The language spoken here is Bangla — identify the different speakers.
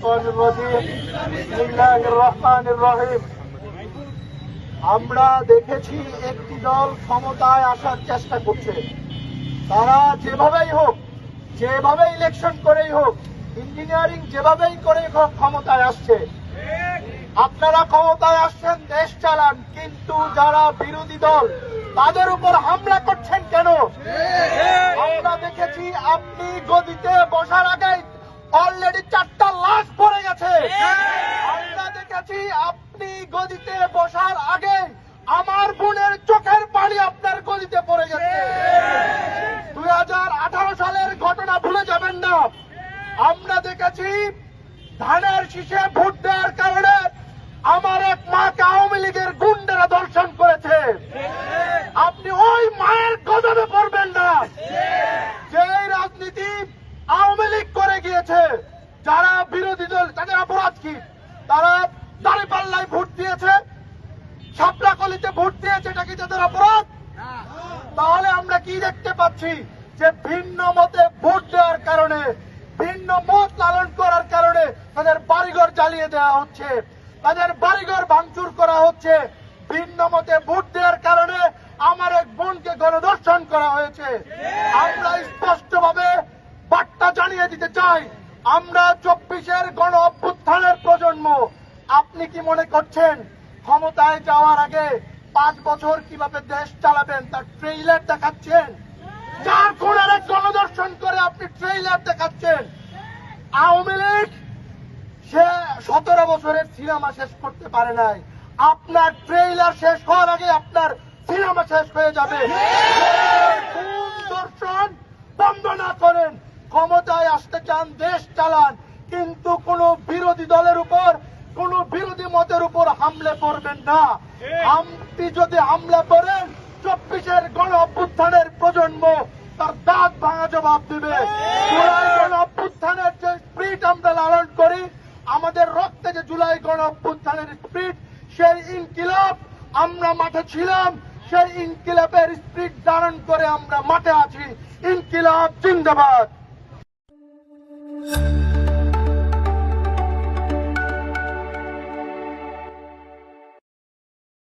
Speaker 1: শাইতানির রাজিম বিসমিল্লাহির রহমানির রহিম। আমরা দেখেছি একটি দল ক্ষমতায় আসার চেষ্টা করছে। তারা যেভাবেই হোক, যেভাবে ইলেকশন করেই হোক, ইঞ্জিনিয়ারিং যেভাবেই করে হোক ক্ষমতায় আসছে। আপনারা ক্ষমতায় আসছেন, দেশ চালান, কিন্তু যারা বিরোধী দল তাদের উপর হামলা করছেন কেন? আমরা দেখেছি আপনি গদিতে বসার আগে অলরেডি 4টা লাশ পড়ে গেছে। আমরা দেখেছি আপনি গদিতে বসার আগে আমার বোনের চোখের পানি আপনার গদিতে পড়ে গেছে। 2018 সালের ঘটনা ভুলে যাবেন না। আমরা দেখেছি ধানের শীষে ভোট দেওয়ার কারণে আমার এক মাকে আওয়ামী লীগের গুন্ডারা ধর্ষণ করেছে। আপনি ওই মায়ের গজবে পড়বেন না। যে রাজনীতি আওয়ামী লীগ করে গিয়েছে, যারা বিরোধী দল তাদের অপরাধ কি? তারা দাঁড়িপাল্লায় ভোট দিয়েছে, শাপলাকলিতে ভোট দিয়েছে, এটা কি তাদের অপরাধ? তাহলে আমরা কি দেখতে পাচ্ছি? যে ভিন্ন মতে ভোট দেওয়ার কারণে, ভিন্ন মত লালন করার কারণে তাদের বাড়িঘর জ্বালিয়ে দেওয়া হচ্ছে, তাদের বাড়িঘর ভাঙচুর করা হচ্ছে। ভিন্ন মতে ভোট দেওয়ার কারণে আমার এক বোনকে গণধর্ষণ করা হয়েছে। আমরা স্পষ্টভাবে বার্তা জানিয়ে দিতে চাই, আমরা 24-এর গণ অভ্যুত্থানের প্রজন্ম। আপনি কি মনে করছেন ক্ষমতায় যাওয়ার আগে 5 বছর কিভাবে দেশ চালাবেন তার ট্রেইলার দেখাচ্ছেন? 4 খুনের গণধর্ষণ করে আপনি ট্রেইলার দেখাচ্ছেন। আওয়ামী লীগ সে 17 বছরের সিনেমা শেষ করতে পারে নাই। আপনার ট্রেইলার শেষ হওয়ার আগে আপনার সিনেমা শেষ হয়ে যাবে। খুন দর্শন বন্ধ না করেন, ক্ষমতায় আসতে চান, দেশ চালান, কিন্তু কোন বিরোধী দলের উপর, কোন বিরোধী মতের উপর হামলে পড়বেন না। আপনি যদি হামলা করেন, 24-এর গণ অভ্যুত্থানের প্রজন্ম তার দাঁত ভাঙা জবাব দিবে। জুলাই গণ অভ্যুত্থানের যে স্পিরিট আমরা লালন করি, আমাদের রক্তে যে জুলাই গণ অভ্যুত্থানের স্পিরিট, সেই ইনকিলাব আমরা মাঠে ছিলাম, সেই ইনকিলাবের স্পিরিট ধারণ করে আমরা মাঠে আছি। ইনকিলাব জিন্দাবাদ।